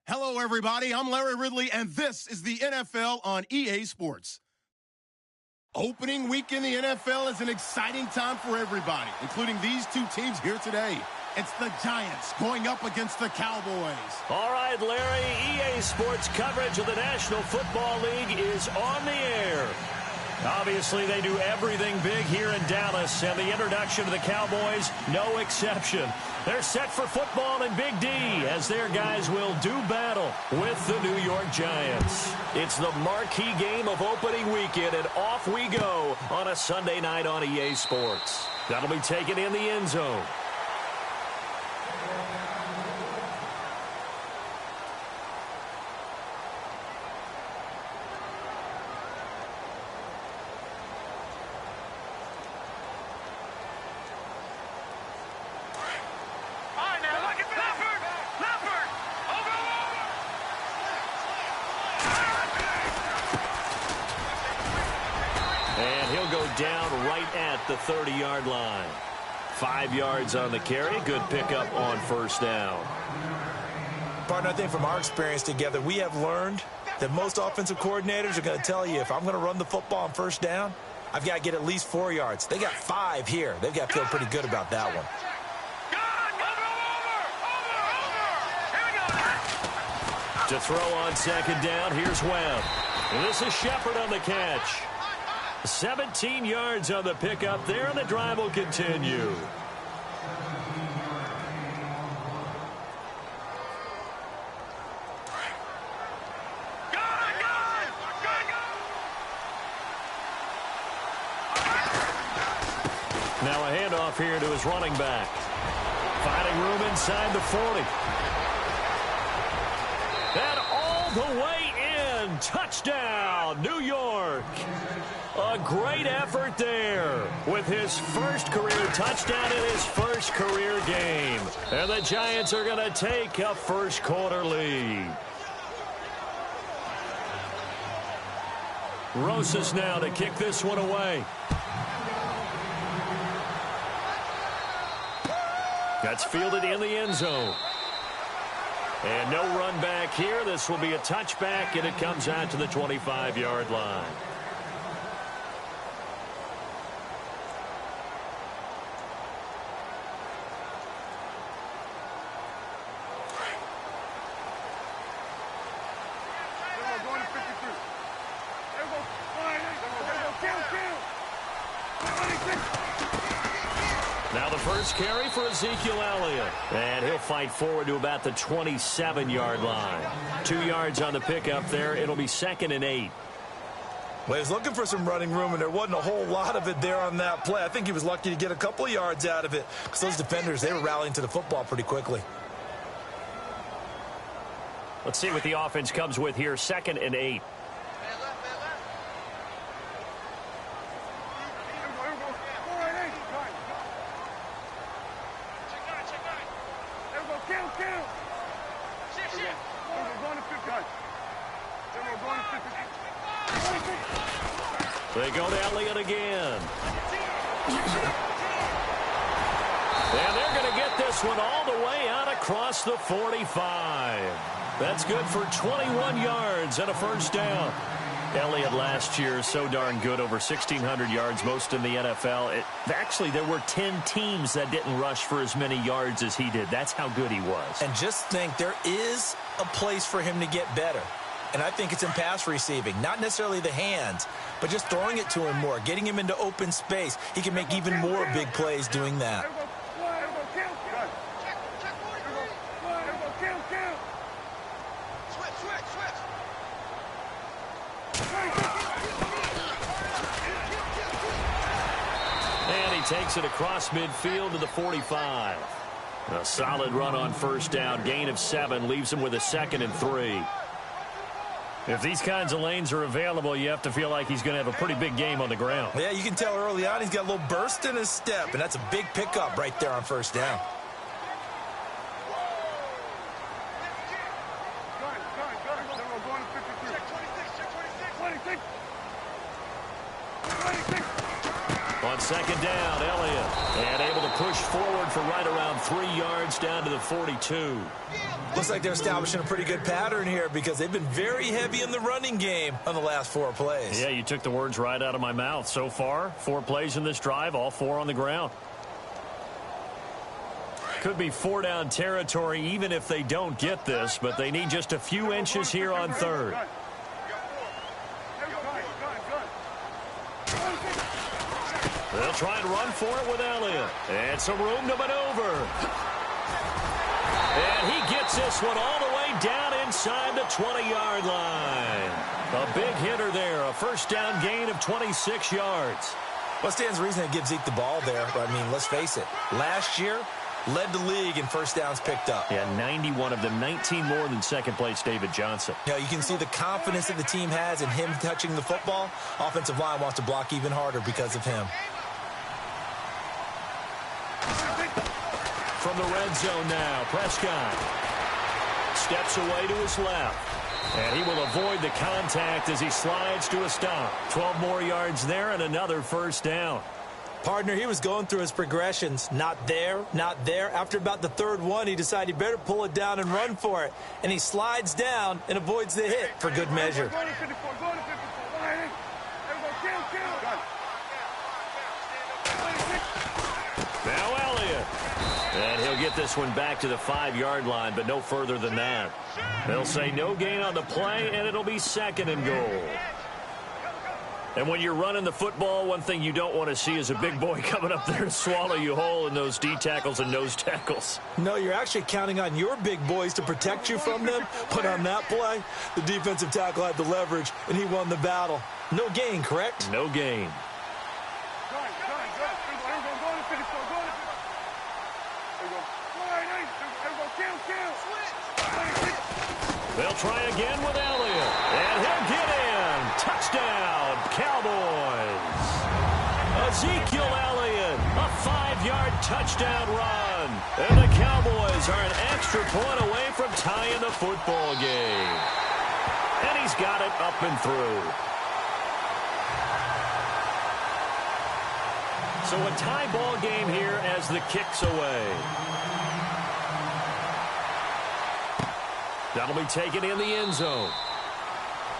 Hello, everybody. I'm Larry Ridley, and this is the NFL on EA Sports. Opening week in the NFL is an exciting time for everybody, including these two teams here today. It's the Giants going up against the Cowboys. All right, Larry, EA Sports coverage of the National Football League is on the air. Obviously, they do everything big here in Dallas, and the introduction of the Cowboys, no exception. They're set for football in Big D, as their guys will do battle with the New York Giants. It's the marquee game of opening weekend, and off we go on a Sunday night on EA Sports. That'll be taken in the end zone. Down right at the 30-yard line. 5 yards on the carry. Good pickup on first down. Partner, I think from our experience together, we have learned that most offensive coordinators are going to tell you, if I'm going to run the football on first down, I've got to get at least 4 yards. They got 5 here. They've got to feel pretty good about that one. To throw on second down, here's Webb. And this is Shepard on the catch. 17 yards on the pickup there, and the drive will continue. Now a handoff here to his running back. Finding room inside the 40. And all the way in. Touchdown, New York. A great effort there with his first career touchdown in his first career game. And the Giants are going to take a first quarter lead. Rosas now to kick this one away. That's fielded in the end zone. And no run back here. This will be a touchback, and it comes out to the 25-yard line. Now the first carry for Ezekiel Elliott. And he'll fight forward to about the 27-yard line. 2 yards on the pickup there. It'll be 2nd and 8. Well, he was looking for some running room, and there wasn't a whole lot of it there on that play. I think he was lucky to get a couple of yards out of it, because those defenders, they were rallying to the football pretty quickly. Let's see what the offense comes with here. 2nd and 8. They go to Elliott again. And they're going to get this one all the way out across the 45. That's good for 21 yards and a first down. Elliott last year so darn good, over 1,600 yards, most in the NFL. Actually, there were 10 teams that didn't rush for as many yards as he did. That's how good he was. And just think, there is a place for him to get better. And I think it's in pass receiving. Not necessarily the hands, but just throwing it to him more, getting him into open space. He can make even more big plays doing that. And he takes it across midfield to the 45. A solid run on first down. Gain of 7 leaves him with a 2nd and 3. If these kinds of lanes are available, you have to feel like he's going to have a pretty big game on the ground. Yeah, you can tell early on he's got a little burst in his step, and that's a big pickup right there on first down. On second down, Elliott. And able to push forward for right around 3 yards down to the 42. Looks like they're establishing a pretty good pattern here because they've been very heavy in the running game on the last 4 plays. Yeah, you took the words right out of my mouth. So far, 4 plays in this drive, all 4 on the ground. Could be 4-down territory even if they don't get this, but they need just a few inches here on third. They'll try and run for it with Elliott. And some room to maneuver. And he gets this one all the way down inside the 20-yard line. A big hitter there, a first down gain of 26 yards. What stands to reason to give Zeke the ball there? But, I mean, let's face it. Last year, led the league in first downs picked up. Yeah, 91 of them, 19 more than second-place David Johnson. You know, you can see the confidence that the team has in him touching the football. Offensive line wants to block even harder because of him. From the red zone now, Prescott steps away to his left. And he will avoid the contact as he slides to a stop. 12 more yards there and another first down. Partner, he was going through his progressions. Not there, not there. After about the third one, he decided he better pull it down and run for it. And he slides down and avoids the hit for good measure. Now Elliott. And he'll get this one back to the 5-yard line, but no further than that. They'll say no gain on the play, and it'll be second and goal. And when you're running the football, one thing you don't want to see is a big boy coming up there to swallow you whole in those D tackles and nose tackles. No, you're actually counting on your big boys to protect you from them. But on that play, the defensive tackle had the leverage, and he won the battle. No gain, correct? No gain. They'll try again with Elliott. And he'll get in. Touchdown, Cowboys. Ezekiel Elliott, a 5-yard touchdown run. And the Cowboys are an extra point away from tying the football game. And he's got it up and through. So a tie ball game here as the kick's away. That'll be taken in the end zone.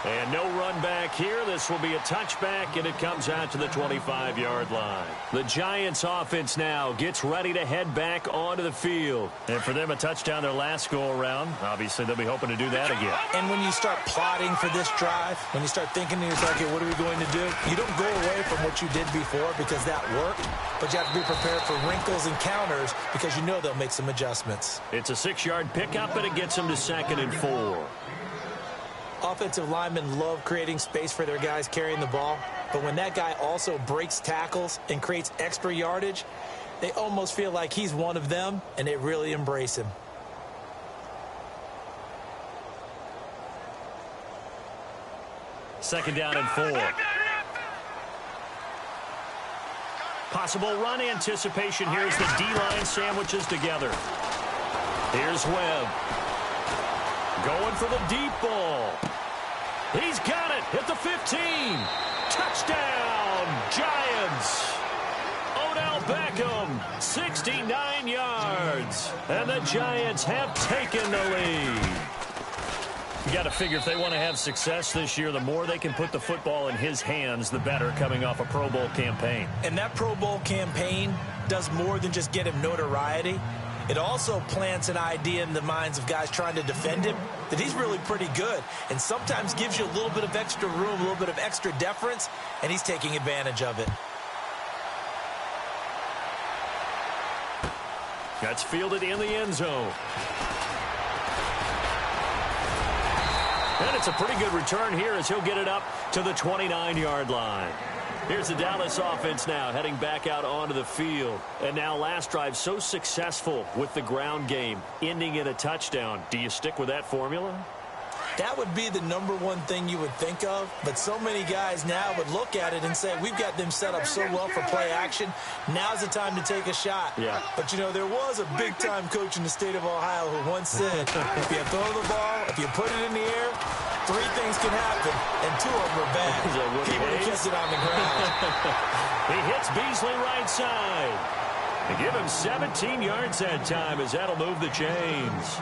And no run back here. This will be a touchback, and it comes out to the 25-yard line. The Giants offense now gets ready to head back onto the field. And for them, a touchdown their last go-around. Obviously, they'll be hoping to do that again. And when you start plotting for this drive, when you start thinking to yourself, okay, what are we going to do? You don't go away from what you did before because that worked, but you have to be prepared for wrinkles and counters because you know they'll make some adjustments. It's a 6-yard pickup, and it gets them to 2nd and 4. Offensive linemen love creating space for their guys carrying the ball, but when that guy also breaks tackles and creates extra yardage, they almost feel like he's one of them, and they really embrace him. Second down and 4. Possible run anticipation here as the D-line sandwiches together. Here's Webb. Going for the deep ball. He's got it at the 15. Touchdown, Giants. Odell Beckham, 69 yards. And the Giants have taken the lead. You got to figure if they want to have success this year, the more they can put the football in his hands, the better, coming off a Pro Bowl campaign. And that Pro Bowl campaign does more than just get him notoriety. It also plants an idea in the minds of guys trying to defend him that he's really pretty good and sometimes gives you a little bit of extra room, a little bit of extra deference, and he's taking advantage of it. That's fielded in the end zone. And it's a pretty good return here as he'll get it up to the 29-yard line. Here's the Dallas offense now heading back out onto the field. And now last drive so successful with the ground game, ending in a touchdown. Do you stick with that formula? That would be the #1 thing you would think of, but so many guys now would look at it and say, we've got them set up so well for play action. Now's the time to take a shot. Yeah. But, you know, there was a big-time coach in the state of Ohio who once said, if you throw the ball, if you put it in the air, Three things can happen, and two of them are bad. He would have kept it on the ground. He hits Beasley right side. They give him 17 yards that time, as that'll move the chains.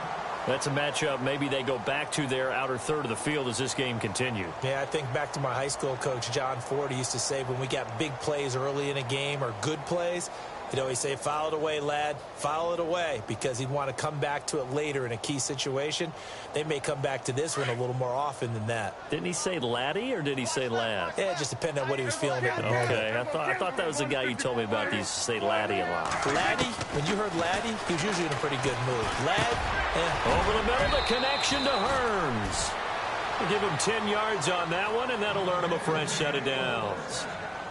That's a matchup maybe they go back to their outer third of the field as this game continues. Yeah, I think back to my high school coach, John Ford. He used to say when we got big plays early in a game or good plays, he'd always say, foul it away, lad, foul it away, because he'd want to come back to it later in a key situation. They may come back to this one a little more often than that. Didn't he say laddie or did he say lad? Yeah, it just depended on what he was feeling at the moment. Okay, I thought that was the guy you told me about. He used to say laddie a lot. Laddie, when you heard laddie, he was usually in a pretty good mood. Lad, yeah. Over the middle, the connection to Hearns. We'll give him 10 yards on that one, and that'll earn him a fresh set of downs.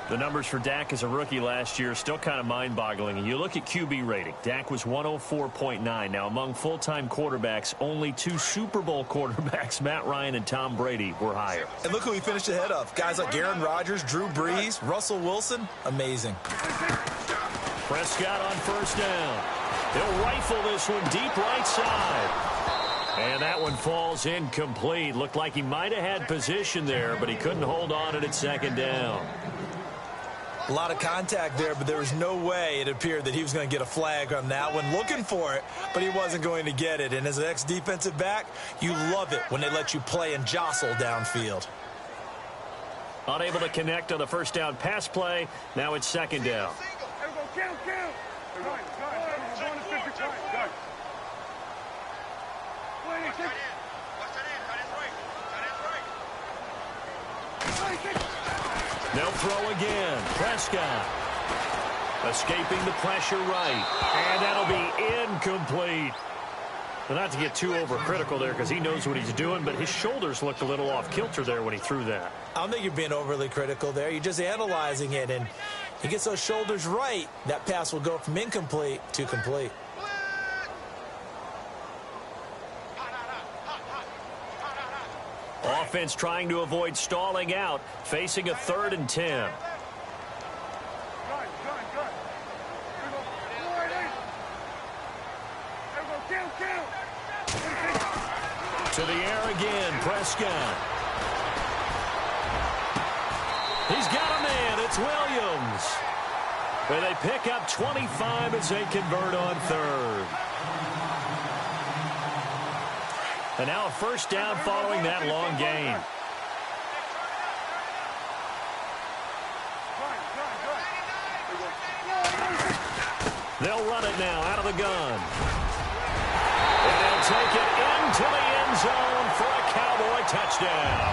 The numbers for Dak as a rookie last year still kind of mind-boggling. And you look at QB rating. Dak was 104.9. Now, among full-time quarterbacks, only two Super Bowl quarterbacks, Matt Ryan and Tom Brady, were higher. And look who he finished ahead of. Guys like Aaron Rodgers, Drew Brees, Russell Wilson. Amazing. Prescott on first down. He'll rifle this one deep right side. And that one falls incomplete. Looked like he might have had position there, but he couldn't hold on at second down. A lot of contact there, but there was no way it appeared that he was going to get a flag on that one. Looking for it, but he wasn't going to get it. And as an ex-defensive back, you love it when they let you play and jostle downfield. Unable to connect on the first down pass play. Now it's second down. They'll throw again. Prescott escaping the pressure right. And that'll be incomplete. Well, not to get too overcritical there because he knows what he's doing, but his shoulders looked a little off kilter there when he threw that. I don't think you're being overly critical there. You're just analyzing it, and he gets those shoulders right. That pass will go from incomplete to complete. Offense trying to avoid stalling out, facing a 3rd and 10. To the air again, Prescott. He's got a man, it's Williams. And they pick up 25 as they convert on 3rd. And now a first down following that long gain. They'll run it now out of the gun. And they'll take it into the end zone for a Cowboy touchdown.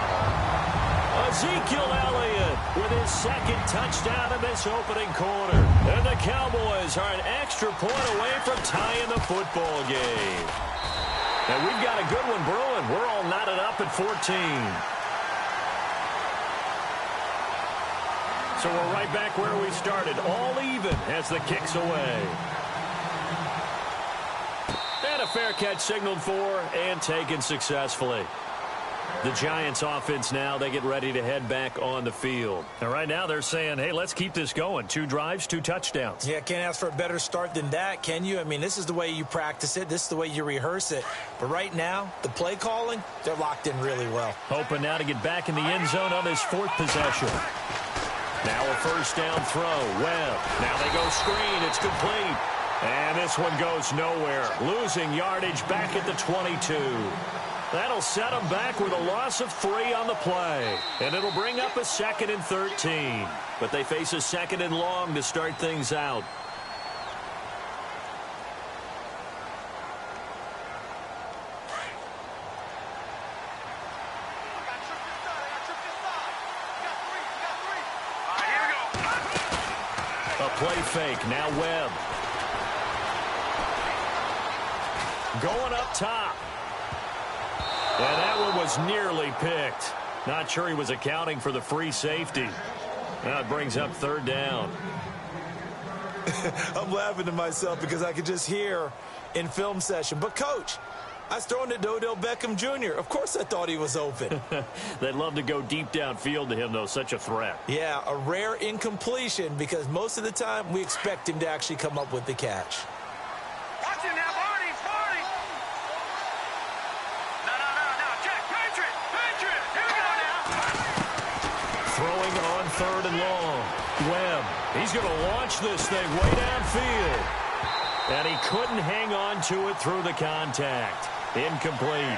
Ezekiel Elliott with his second touchdown in this opening quarter. And the Cowboys are an extra point away from tying the football game. And we've got a good one brewing. We're all knotted up at 14. So we're right back where we started, all even as the kick's away. And a fair catch signaled for and taken successfully. The Giants offense now, they get ready to head back on the field. And right now they're saying, hey, let's keep this going. 2 drives, 2 touchdowns. Yeah, can't ask for a better start than that, can you? I mean, this is the way you practice it. This is the way you rehearse it. But right now, the play calling, they're locked in really well. Hoping now to get back in the end zone on this 4th possession. Now a first down throw. Webb. Now they go screen. It's complete. And this one goes nowhere. Losing yardage back at the 22. That'll set them back with a loss of 3 on the play. And it'll bring up a 2nd and 13. But they face a 2nd and long to start things out. A play fake. Now Webb. Going up top. And that one was nearly picked. Not sure he was accounting for the free safety. Now it brings up 3rd down. I'm laughing to myself because I could just hear in film session. But, Coach, I was throwing it to Odell Beckham Jr. Of course I thought he was open. They'd love to go deep downfield to him, though. Such a threat. Yeah, a rare incompletion because most of the time we expect him to actually come up with the catch. Watch it now, Barney. No, Jack, Patriot. 3rd and long. Webb, he's going to launch this thing way downfield. And he couldn't hang on to it through the contact. Incomplete.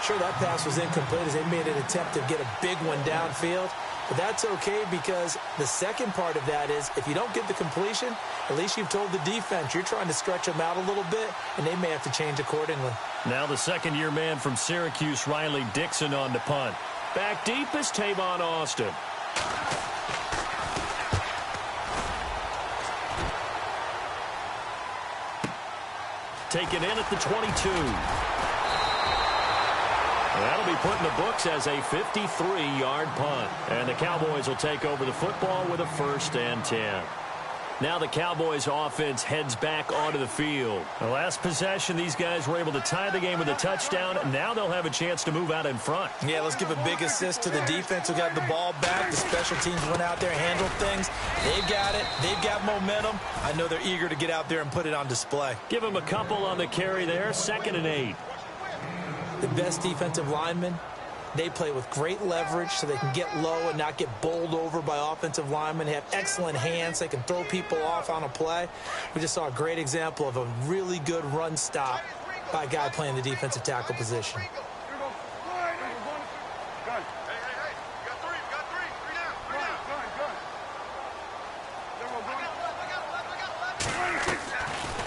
Sure, that pass was incomplete as they made an attempt to get a big one downfield. But that's okay because the second part of that is if you don't get the completion, at least you've told the defense you're trying to stretch them out a little bit, and they may have to change accordingly. Now the second-year man from Syracuse, Riley Dixon, on to punt. Back deep is Tavon Austin. Taken in at the 22. That'll be put in the books as a 53-yard punt. And the Cowboys will take over the football with a 1st and 10. Now the Cowboys offense heads back onto the field. The last possession, these guys were able to tie the game with a touchdown. Now they'll have a chance to move out in front. Yeah, let's give a big assist to the defense who got the ball back. The special teams went out there and handled things. They've got it. They've got momentum. I know they're eager to get out there and put it on display. Give them a couple on the carry there. 2nd and 8. The best defensive linemen, they play with great leverage so they can get low and not get bowled over by offensive linemen. They have excellent hands. They can throw people off on a play. We just saw a great example of a really good run stop by a guy playing the defensive tackle position.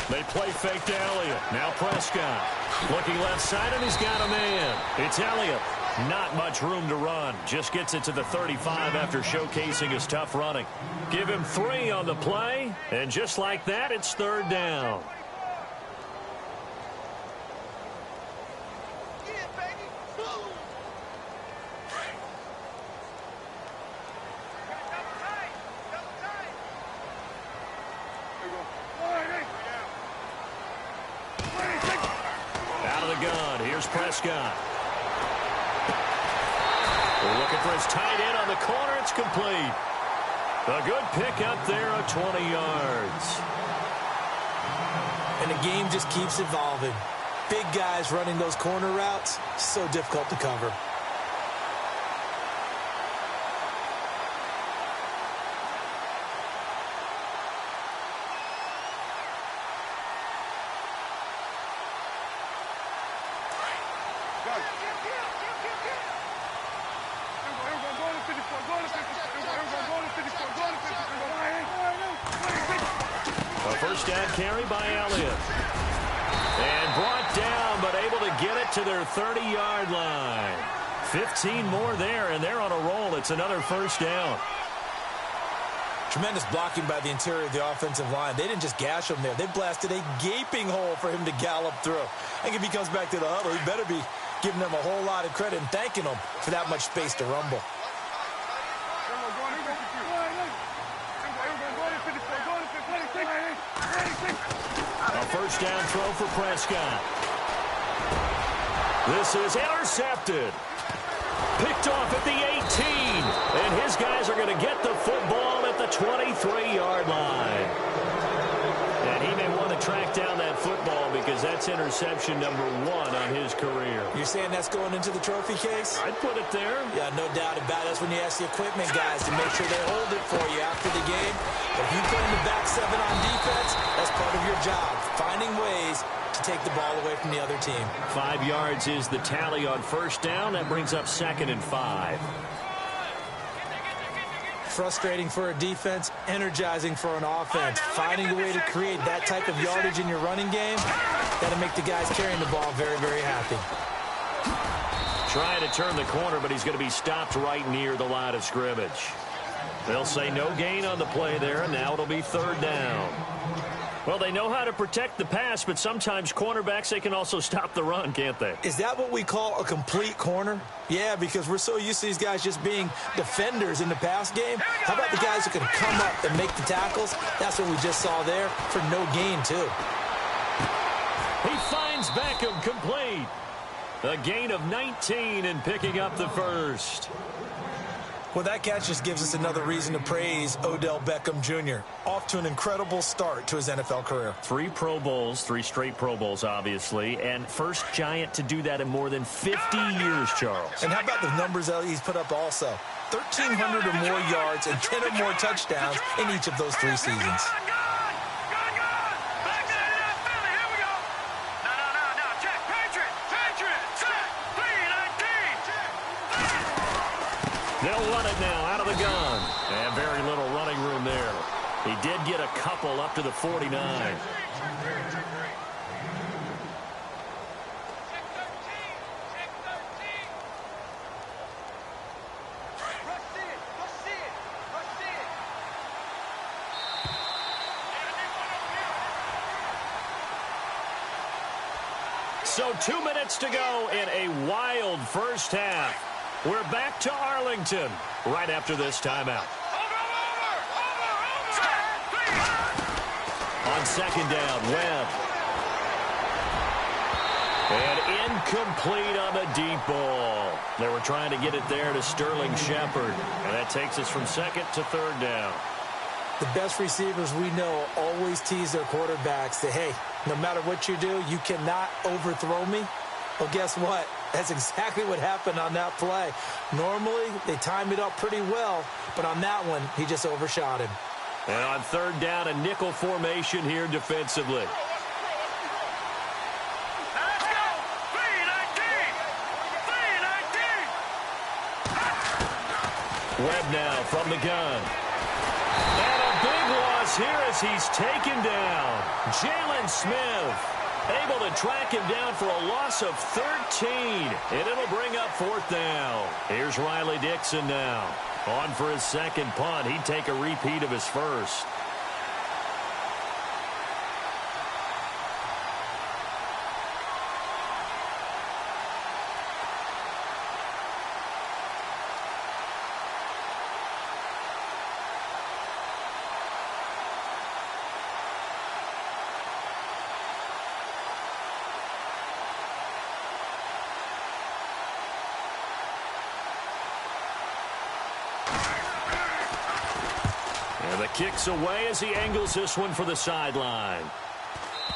They play fake to Elliott. Now Prescott. Looking left side, and he's got a man. It's Elliott. Not much room to run. Just gets it to the 35 after showcasing his tough running. Give him 3 on the play, and just like that, it's 3rd down. Prescott. We're looking for his tight end on the corner. It's complete. A good pick up there of 20 yards. And the game just keeps evolving. Big guys running those corner routes, so difficult to cover. Carry by Elliott. And brought down, but able to get it to their 30-yard line. 15 more there, and they're on a roll. It's another 1st down. Tremendous blocking by the interior of the offensive line. They didn't just gash him there. They blasted a gaping hole for him to gallop through. I think if he comes back to the huddle, he better be giving them a whole lot of credit and thanking them for that much space to rumble. A 1st down throw for Prescott. This is intercepted. Picked off at the 18. And his guys are going to get the football at the 23-yard line. And he may want to track down that football because that's interception number 1 on his career. You're saying that's going into the trophy case? I'd put it there. Yeah, no doubt about it. That's when you ask the equipment guys to make sure they hold it for you after the game. But if you put in the back 7 on defense, that's part of your job, finding ways to take the ball away from the other team. 5 yards is the tally on 1st down. That brings up 2nd and 5. Frustrating for a defense, energizing for an offense. Finding a way to create that type of yardage in your running game, that'll make the guys carrying the ball very, very happy. Trying to turn the corner, but he's going to be stopped right near the line of scrimmage. They'll say no gain on the play there, and now it'll be 3rd down. Well, they know how to protect the pass, but sometimes cornerbacks, they can also stop the run, can't they? Is that what we call a complete corner? Yeah, because we're so used to these guys just being defenders in the pass game. How about the guys who can come up and make the tackles? That's what we just saw there for no gain, too. He finds Beckham complete. A gain of 19 and picking up the 1st. Well, that catch just gives us another reason to praise Odell Beckham Jr. Off to an incredible start to his NFL career. 3 Pro Bowls, 3 straight Pro Bowls, obviously, and first Giant to do that in more than 50 years, Charles. And how about the numbers that he's put up also? 1,300 or more yards and 10 or more touchdowns in each of those 3 seasons. They'll run it now out of the gun. And very little running room there. He did get a couple up to the 49. So 2 minutes to go in a wild first half. We're back to Arlington right after this timeout. On second down, Webb. And incomplete on the deep ball. They were trying to get it there to Sterling Shepard. And that takes us from second to third down. The best receivers we know always tease their quarterbacks that, hey, no matter what you do, you cannot overthrow me. Well, guess what? That's exactly what happened on that play. Normally, they time it up pretty well, but on that one, he just overshot him. And on third down, a nickel formation here defensively. Webb now from the gun. And a big loss here as he's taken down. Jalen Smith able to track him down for a loss of 13. And it'll bring up fourth down. Here's Riley Dixon now. On for his second punt. He'd take a repeat of his first. And the kick's away as he angles this one for the sideline.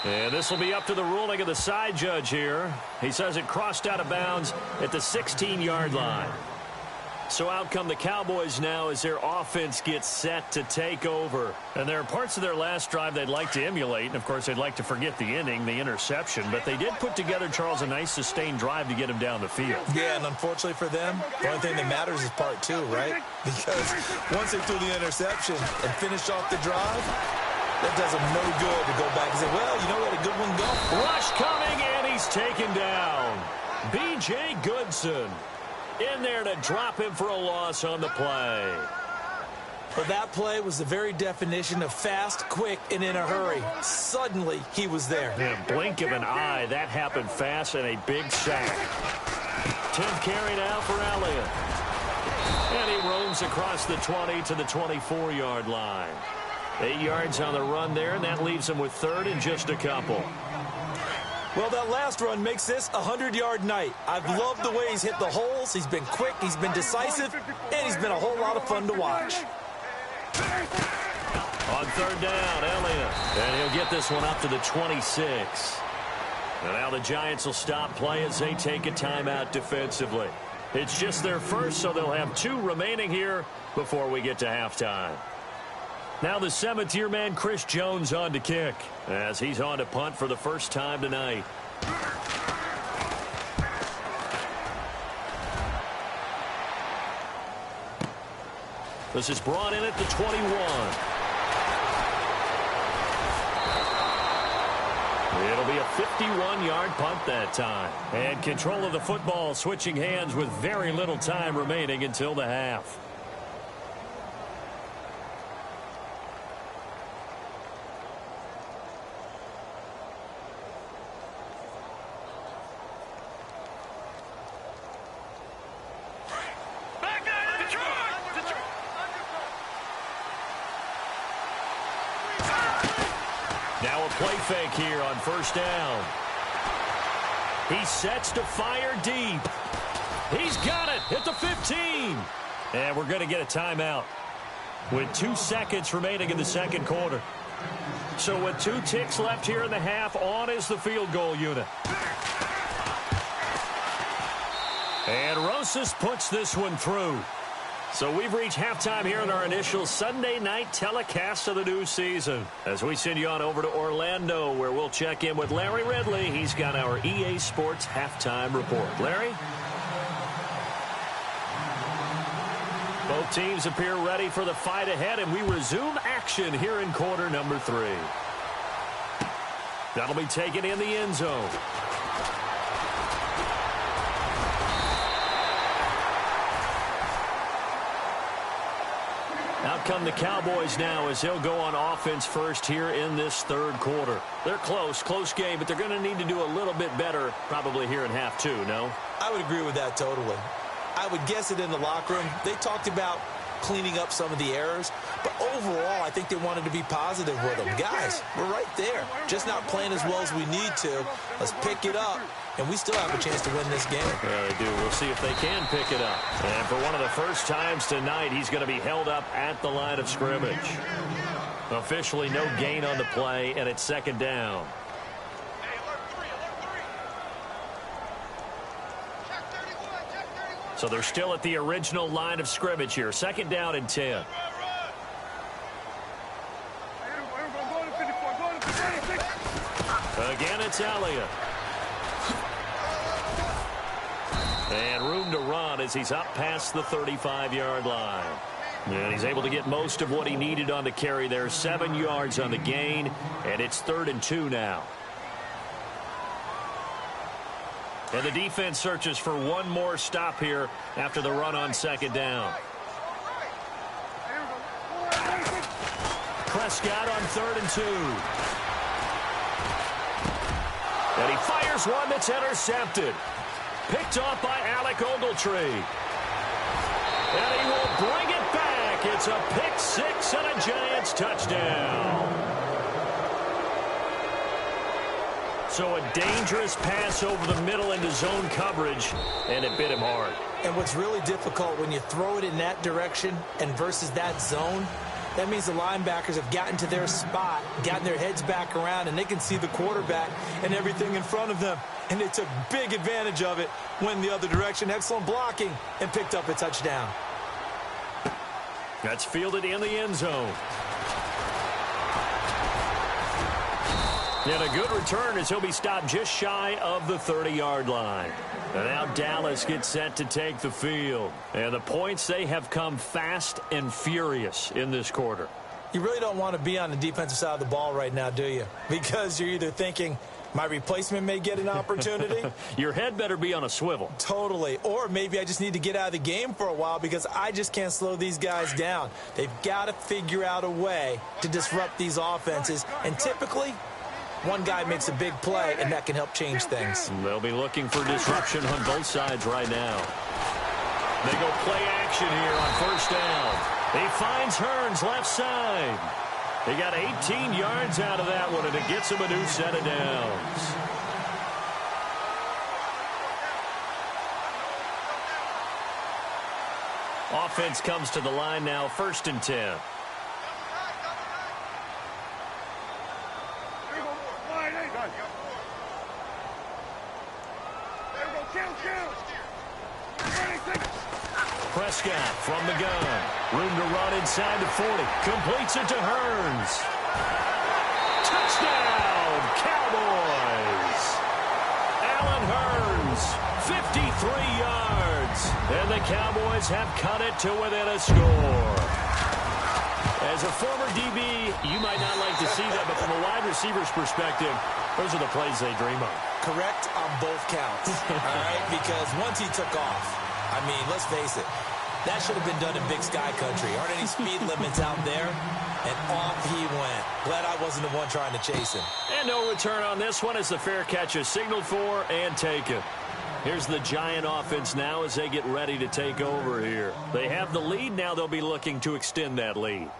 And this will be up to the ruling of the side judge here. He says it crossed out of bounds at the 16-yard line. So out come the Cowboys now as their offense gets set to take over. And there are parts of their last drive they'd like to emulate. And, of course, they'd like to forget the inning, the interception. But they did put together, Charles, a nice sustained drive to get him down the field. Yeah, and unfortunately for them, the only thing that matters is part 2, right? Because once they threw the interception and finished off the drive, that does them no good to go back and say, well, you know, we had a good one go. Rush coming, and he's taken down. B.J. Goodson in there to drop him for a loss on the play. Well, that play was the very definition of fast, quick, and in a hurry. Suddenly, he was there. In a blink of an eye, that happened fast and a big sack. 10th carry now for Elliott. And he roams across the 20 to the 24-yard line. 8 yards on the run there, and that leaves him with third and just a couple. Well, that last run makes this a 100-yard night. I've loved the way he's hit the holes. He's been quick, he's been decisive, and he's been a whole lot of fun to watch. On third down, Elliott. And he'll get this one up to the 26. And now the Giants will stop play as they take a timeout defensively. It's just their first, so they'll have 2 remaining here before we get to halftime. Now the 7th-year man, Chris Jones, on to kick as he's on to punt for the first time tonight. This is brought in at the 21. It'll be a 51-yard punt that time. And control of the football switching hands with very little time remaining until the half. Now a play fake here on first down. He sets to fire deep. He's got it at the 15. And we're going to get a timeout with 2 seconds remaining in the second quarter. So with 2 ticks left here in the half, on is the field goal unit. And Rosas puts this one through. So we've reached halftime here in our initial Sunday night telecast of the new season. As we send you on over to Orlando, where we'll check in with Larry Ridley. He's got our EA Sports halftime report. Larry? Both teams appear ready for the fight ahead, and we resume action here in quarter number 3. That'll be taken in the end zone. Out come the Cowboys now as they'll go on offense first here in this third quarter. They're close game, but they're going to need to do a little bit better probably here in half 2, no? I would agree with that totally. I would guess it in the locker room. They talked about cleaning up some of the errors, but overall, I think they wanted to be positive with them. Guys, we're right there. Just not playing as well as we need to. Let's pick it up, and we still have a chance to win this game. Yeah, they do. We'll see if they can pick it up. And for one of the first times tonight, he's going to be held up at the line of scrimmage. Officially no gain on the play, and it's second down. So they're still at the original line of scrimmage here. Second down and 10. Again, it's Elliott. And room to run as he's up past the 35-yard line. And he's able to get most of what he needed on the carry there. 7 yards on the gain, and it's 3rd and 2 now. And the defense searches for one more stop here after the run on second down. Prescott on 3rd and 2. And he fires one that's intercepted. Picked off by Alec Ogletree. And he will bring it back. It's a pick 6 and a Giants touchdown. So a dangerous pass over the middle into zone coverage, and it bit him hard. And what's really difficult when you throw it in that direction and versus that zone, that means the linebackers have gotten to their spot, gotten their heads back around, and they can see the quarterback and everything in front of them. And they took big advantage of it, went the other direction, excellent blocking, and picked up a touchdown. That's fielded in the end zone. And a good return as he'll be stopped just shy of the 30-yard line. And now Dallas gets set to take the field. And the points, they have come fast and furious in this quarter. You really don't want to be on the defensive side of the ball right now, do you? Because you're either thinking, my replacement may get an opportunity. Your head better be on a swivel. Totally. Or maybe I just need to get out of the game for a while because I just can't slow these guys down. They've got to figure out a way to disrupt these offenses. And typically, one guy makes a big play, and that can help change things. They'll be looking for disruption on both sides right now. They go play action here on first down. He finds Hearns left side. He got 18 yards out of that one, and it gets him a new set of downs. Offense comes to the line now, 1st and 10. Prescott from the gun. Room to run inside the 40. Completes it to Hearns. Touchdown, Cowboys. Allen Hearns, 53 yards. And the Cowboys have cut it to within a score. As a former DB, you might not like to see that, but from a wide receiver's perspective, those are the plays they dream of. Correct on both counts, all right? Because once he took off, I mean, let's face it, that should have been done in Big Sky Country. Aren't any speed limits out there? And off he went. Glad I wasn't the one trying to chase him. And no return on this one as the fair catch is signaled for and taken. Here's the Giant offense now as they get ready to take over here. They have the lead. Now they'll be looking to extend that lead.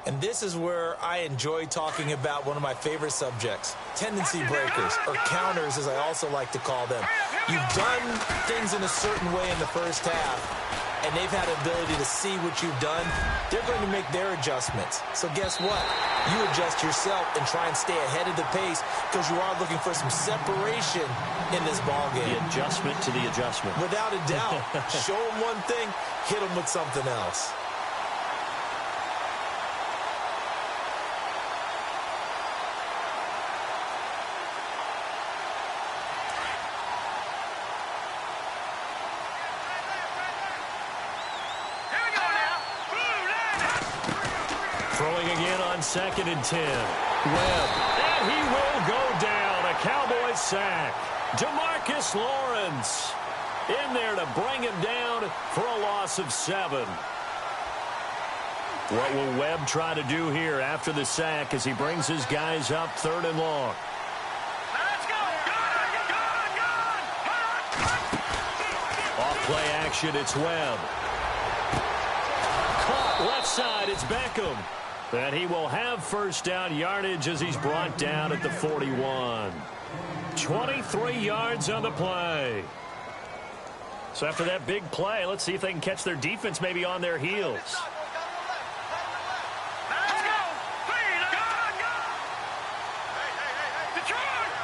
And this is where I enjoy talking about one of my favorite subjects, tendency breakers, or counters as I also like to call them. You've done things in a certain way in the first half, and they've had the ability to see what you've done, they're going to make their adjustments. So guess what? You adjust yourself and try and stay ahead of the pace because you are looking for some separation in this ballgame. The adjustment to the adjustment. Without a doubt. Show them one thing, hit them with something else. Throwing again on 2nd and 10. Webb. And he will go down. A Cowboys sack. DeMarcus Lawrence in there to bring him down for a loss of 7. What will Webb try to do here after the sack as he brings his guys up 3rd and long? Let's go. Off play action, it's Webb. Caught left side, it's Beckham. And he will have 1st down yardage as he's brought down at the 41. 23 yards on the play. So after that big play, let's see if they can catch their defense maybe on their heels. Let's go.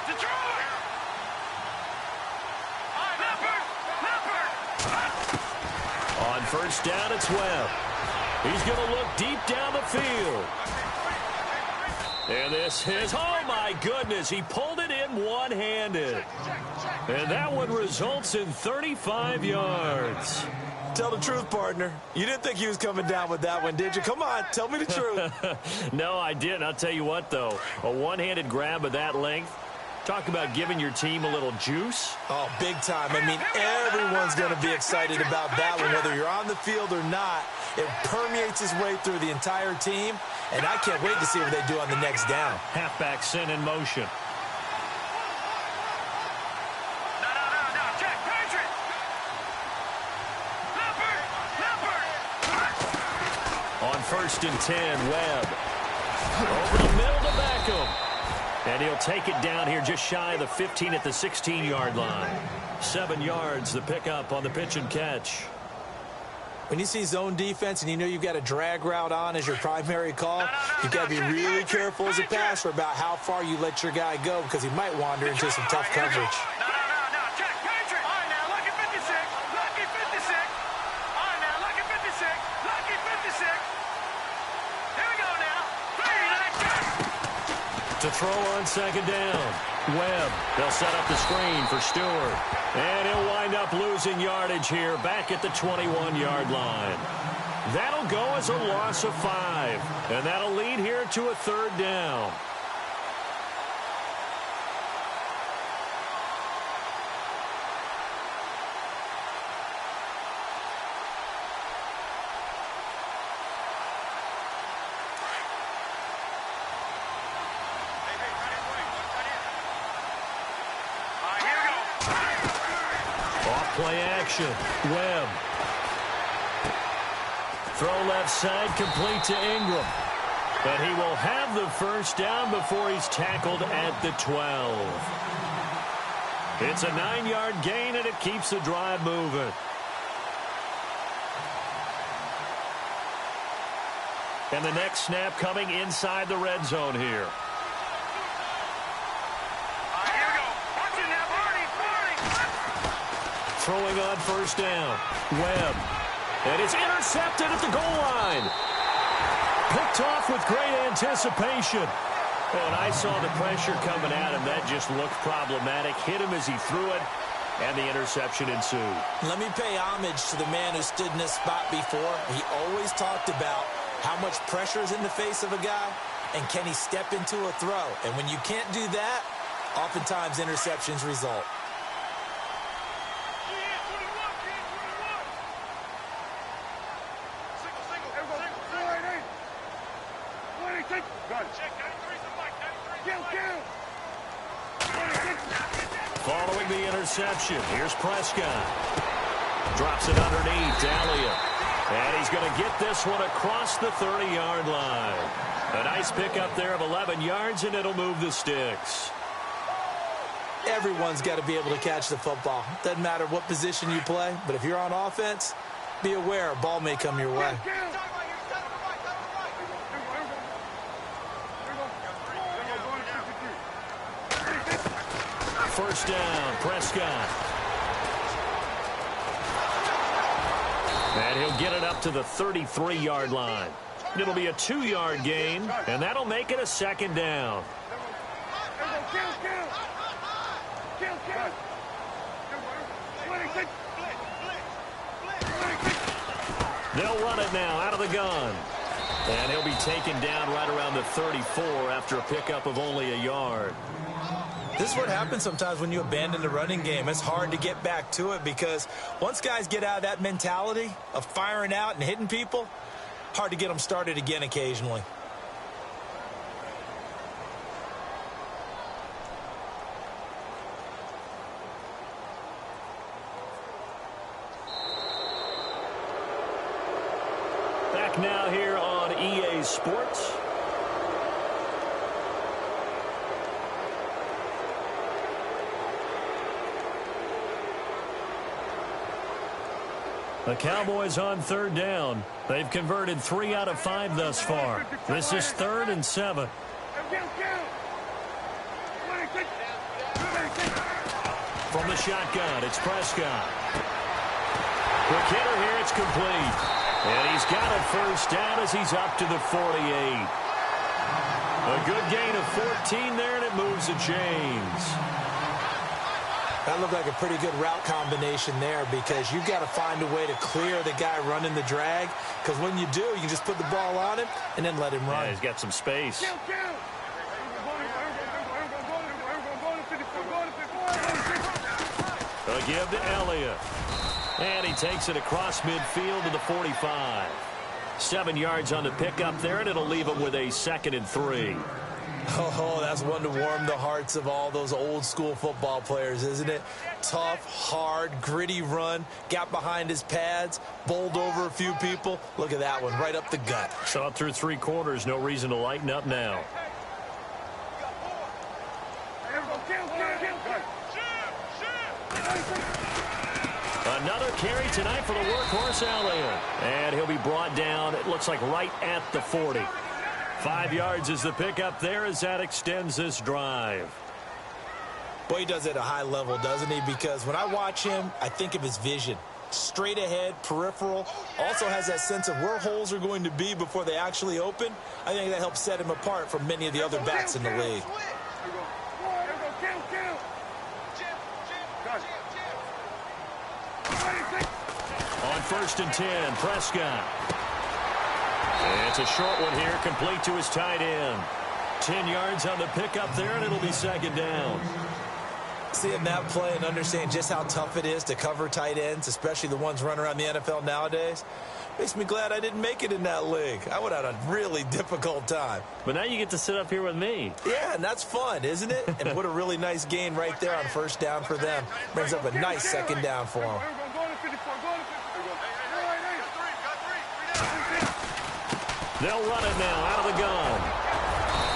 Detroit. On 1st down, it's Webb. He's going to look deep down the field. And this is, oh my goodness, he pulled it in one-handed. And that one results in 35 yards. Tell the truth, partner. You didn't think he was coming down with that one, did you? Come on, tell me the truth. No, I didn't. I'll tell you what, though. A one-handed grab of that length. Talk about giving your team a little juice. Oh, big time. I mean, everyone's going to be excited about that one, whether you're on the field or not. It permeates its way through the entire team, and I can't wait to see what they do on the next down. Halfback sent in motion. No. Check. Patriot. Leopard. On 1st and 10, Webb. Over the middle to Beckham. And he'll take it down here just shy of the 15 at the 16-yard line. 7 yards, the pickup on the pitch and catch. When you see zone defense and you know you've got a drag route on as your primary call, you've got to be really careful as a passer about how far you let your guy go because he might wander into some tough coverage. No. Check. Patriot. All right, now, lucky 56. Lucky 56. All right, now, lucky 56. Lucky 56. Here we go now. To throw on 2nd down. Webb. They'll set up the screen for Stewart. And he'll wind up losing yardage here back at the 21-yard line. That'll go as a loss of 5. And that'll lead here to a 3rd down. Play action. Webb. Throw left side, complete to Ingram. And he will have the 1st down before he's tackled at the 12. It's a 9-yard gain, and it keeps the drive moving. And the next snap coming inside the red zone here. Throwing on 1st down. Webb. And it's intercepted at the goal line. Picked off with great anticipation. Oh, and I saw the pressure coming at him. That just looked problematic. Hit him as he threw it, and the interception ensued. Let me pay homage to the man who stood in this spot before. He always talked about how much pressure is in the face of a guy, and can he step into a throw. And when you can't do that, oftentimes interceptions result. Following the interception, here's Prescott. Drops it underneath, Elliott. And he's going to get this one across the 30-yard line. A nice pickup there of 11 yards, and it'll move the sticks. Everyone's got to be able to catch the football. Doesn't matter what position you play, but if you're on offense, be aware, ball may come your way. First down, Prescott. And he'll get it up to the 33-yard line. It'll be a 2-yard gain, and that'll make it a second down. They'll run it now out of the gun. And he'll be taken down right around the 34 after a pickup of only a yard. This is what happens sometimes when you abandon the running game. It's hard to get back to it because once guys get out of that mentality of firing out and hitting people, hard to get them started again occasionally. Back now here on EA Sports. The Cowboys on third down. They've converted 3 out of 5 thus far. This is 3rd and 7. From the shotgun, it's Prescott. Quick hitter here, it's complete. And he's got a first down as he's up to the 48. A good gain of 14 there, and it moves the chains. That looked like a pretty good route combination there because you've got to find a way to clear the guy running the drag, because when you do, you can just put the ball on him and then let him run. Yeah, he's got some space. A give to Elliott. And he takes it across midfield to the 45. 7 yards on the pickup there, and it'll leave him with a 2nd and 3. Oh, that's one to warm the hearts of all those old school football players, isn't it? Tough, hard, gritty run, got behind his pads, bowled over a few people. Look at that one, right up the gut. Saw it through 3 quarters, no reason to lighten up now. Another carry tonight for the workhorse Elliott. And he'll be brought down, it looks like right at the 40. 5 yards is the pickup there as that extends this drive. Boy, he does it at a high level, doesn't he? Because when I watch him, I think of his vision. Straight ahead, peripheral. Also has that sense of where holes are going to be before they actually open. I think that helps set him apart from many of the other backs in the league. On 1st and 10, Prescott. And it's a short one here, complete to his tight end. 10 yards on the pickup there, and it'll be 2nd down. Seeing that play and understand just how tough it is to cover tight ends, especially the ones running around the NFL nowadays, makes me glad I didn't make it in that league. I would have had a really difficult time. But now you get to sit up here with me. Yeah, and that's fun, isn't it? And what a really nice gain right there on 1st down for them. Brings up a nice 2nd down for them. They'll run it now out of the gun.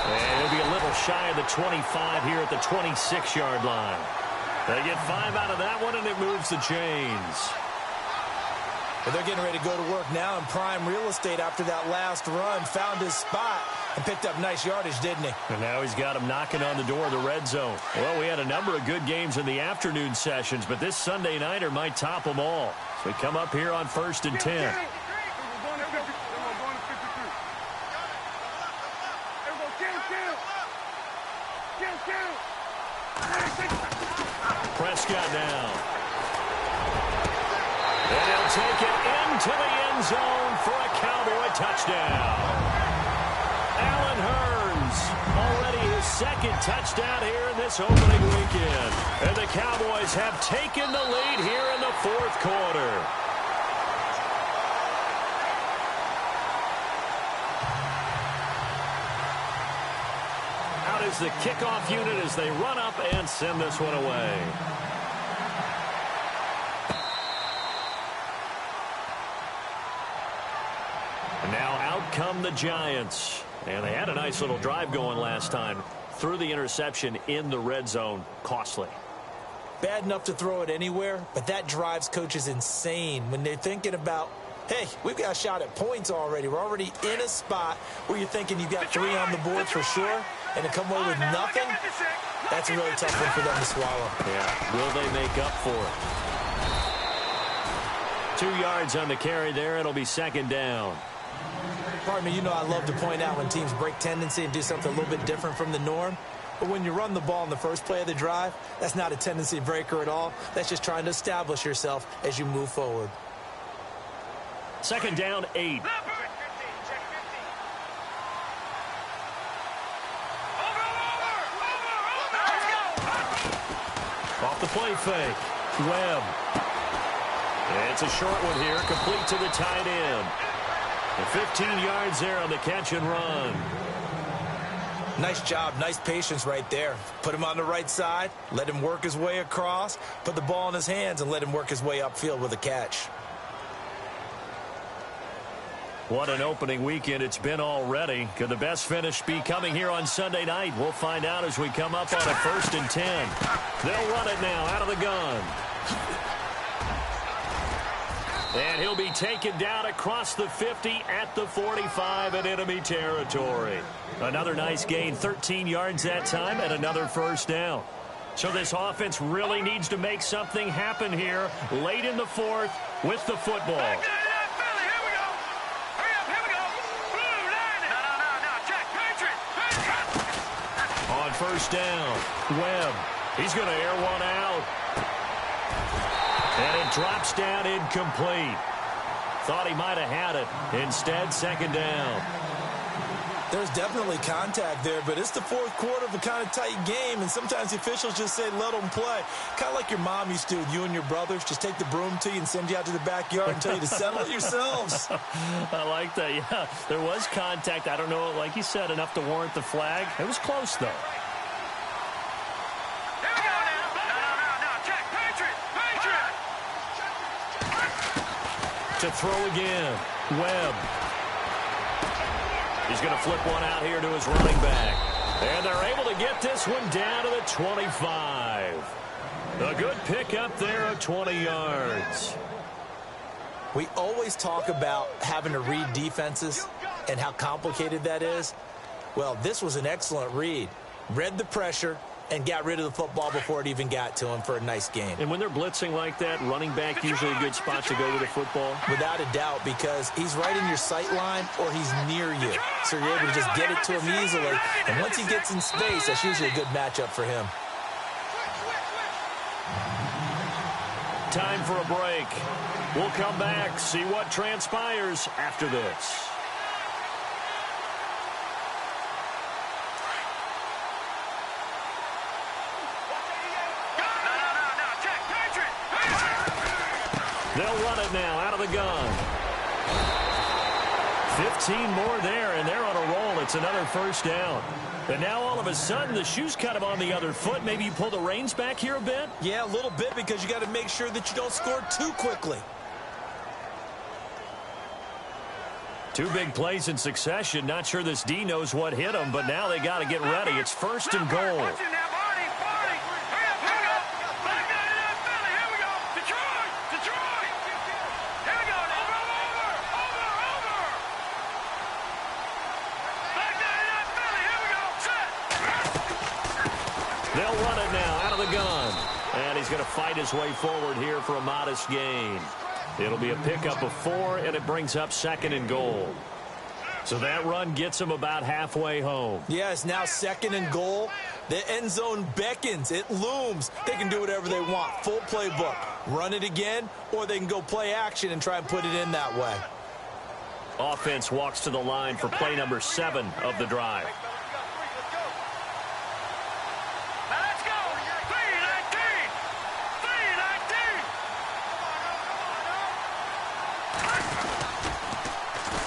And it'll be a little shy of the 25 here at the 26-yard line. They get 5 out of that one, and it moves the chains. But they're getting ready to go to work now in prime real estate after that last run. Found his spot and picked up nice yardage, didn't he? And now he's got him knocking on the door of the red zone. Well, we had a number of good games in the afternoon sessions, but this Sunday nighter might top them all. So we come up here on 1st and 10. Prescott now. And he'll take it into the end zone for a Cowboy touchdown. Allen Hurns, already his 2nd touchdown here in this opening weekend. And the Cowboys have taken the lead here in the 4th quarter. Out is the kickoff unit as they run up and send this one away. And now out come the Giants. And they had a nice little drive going last time. Threw the interception in the red zone. Costly. bad enough to throw it anywhere, but that drives coaches insane when they're thinking about, hey, we've got a shot at points already. We're already in a spot where you're thinking you've got 3 on the board for sure, and to come away with nothing, that's a really tough one for them to swallow. Yeah, will they make up for it? 2 yards on the carry there. It'll be second down. Pardon me, you know I love to point out when teams break tendency and do something a little bit different from the norm. But when you run the ball in the first play of the drive, that's not a tendency breaker at all. That's just trying to establish yourself as you move forward. Second down, 8. Off the play fake. Webb. It's a short one here, complete to the tight end. And 15 yards there on the catch and run. Nice job, nice patience right there. Put him on the right side, let him work his way across, put the ball in his hands, and let him work his way upfield with a catch. What an opening weekend it's been already. Could the best finish be coming here on Sunday night? We'll find out as we come up on a 1st and 10. They'll run it now out of the gun. And he'll be taken down across the 50 at the 45 in enemy territory. Another nice gain, 13 yards that time, and another first down. So this offense really needs to make something happen here late in the 4th with the football. On first down, Webb. He's going to air one out. And it drops down incomplete. Thought he might have had it. Instead, second down. There's definitely contact there, but it's the 4th quarter of a kind of tight game, and sometimes the officials just say, let them play. Kind of like your mom used to with you and your brothers. Just take the broom to you and send you out to the backyard and tell you to settle it yourselves. I like that, yeah. There was contact. I don't know, like you said, enough to warrant the flag. It was close, though. To throw again, Webb. He's going to flip one out here to his running back. And they're able to get this one down to the 25. A good pickup there of 20 yards. We always talk about having to read defenses and how complicated that is. Well, this was an excellent read. Read the pressure and got rid of the football before it even got to him for a nice gain. And when they're blitzing like that, running back usually a good spot to go with the football? Without a doubt, because he's right in your sight line or he's near you. So you're able to just get it to him easily. And once he gets in space, that's usually a good matchup for him. Time for a break. We'll come back, see what transpires after this. They'll run it now out of the gun. 15 more there, and they're on a roll. It's another first down. And now all of a sudden, the shoe's kind of on the other foot. Maybe you pull the reins back here a bit? Yeah, a little bit, because you got to make sure that you don't score too quickly. 2 big plays in succession. Not sure this D knows what hit him, but now they got to get ready. It's 1st and goal. They'll run it now out of the gun. And he's going to fight his way forward here for a modest gain. It'll be a pickup of 4, and it brings up 2nd and goal. So that run gets him about halfway home. Yeah, it's now 2nd and goal. The end zone beckons. It looms. They can do whatever they want. Full playbook. Run it again, or they can go play action and try and put it in that way. Offense walks to the line for play number 7 of the drive.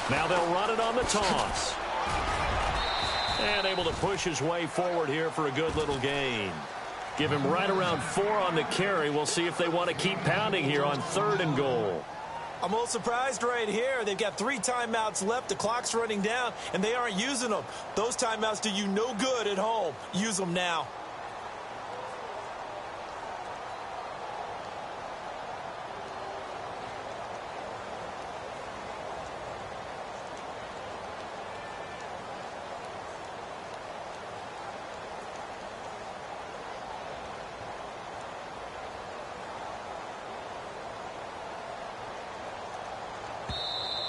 Now they'll run it on the toss. And able to push his way forward here for a good little gain. Give him right around 4 on the carry. We'll see if they want to keep pounding here on 3rd and goal. I'm a little surprised right here. They've got 3 timeouts left. The clock's running down, and they aren't using them. Those timeouts do you no good at home. Use them now.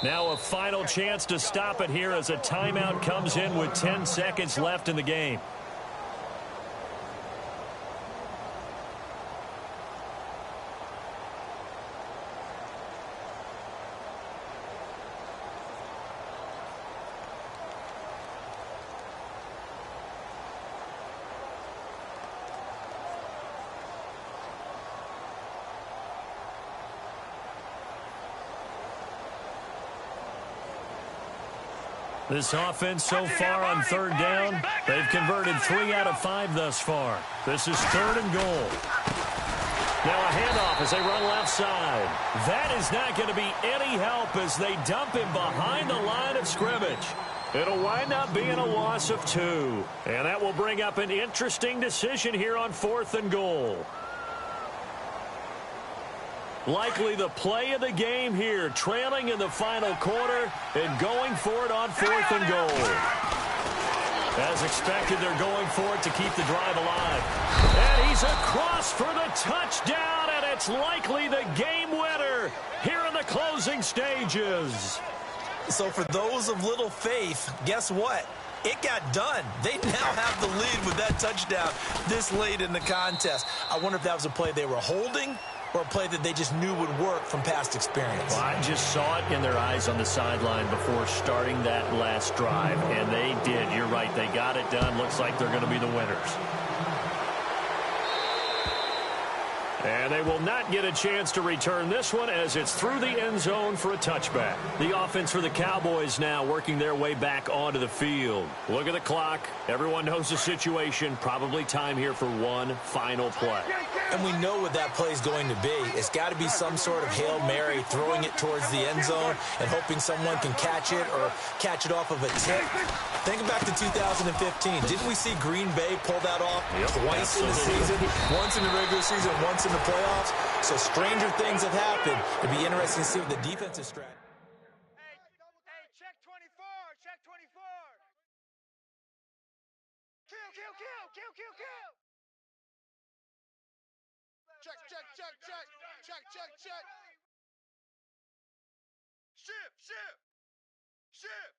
Now a final chance to stop it here as a timeout comes in with 10 seconds left in the game. This offense so far on third down, they've converted 3 out of 5 thus far. This is 3rd and goal. Now a handoff as they run left side. That is not going to be any help as they dump him behind the line of scrimmage. It'll wind up being a loss of 2. And that will bring up an interesting decision here on 4th and goal. Likely the play of the game here, trailing in the final quarter and going for it on 4th and goal. As expected, they're going for it to keep the drive alive. And he's across for the touchdown, and it's likely the game winner here in the closing stages. So for those of little faith, guess what? It got done. They now have the lead with that touchdown this late in the contest. I wonder if that was a play they were holding or a play that they just knew would work from past experience. Well, I just saw it in their eyes on the sideline before starting that last drive, and they did. You're right. They got it done. Looks like they're going to be the winners. And they will not get a chance to return this one as it's through the end zone for a touchback. The offense for the Cowboys now working their way back onto the field. Look at the clock. Everyone knows the situation. Probably time here for one final play. And we know what that play is going to be. It's got to be some sort of Hail Mary, throwing it towards the end zone and hoping someone can catch it or catch it off of a tip. Think back to 2015. Didn't we see Green Bay pull that off twice in the season? Once in the regular season, once in the playoffs. So stranger things have happened. It'd be interesting to see what the defensive strategy. Hey, check 24, check 24. Kill. Check. Ship.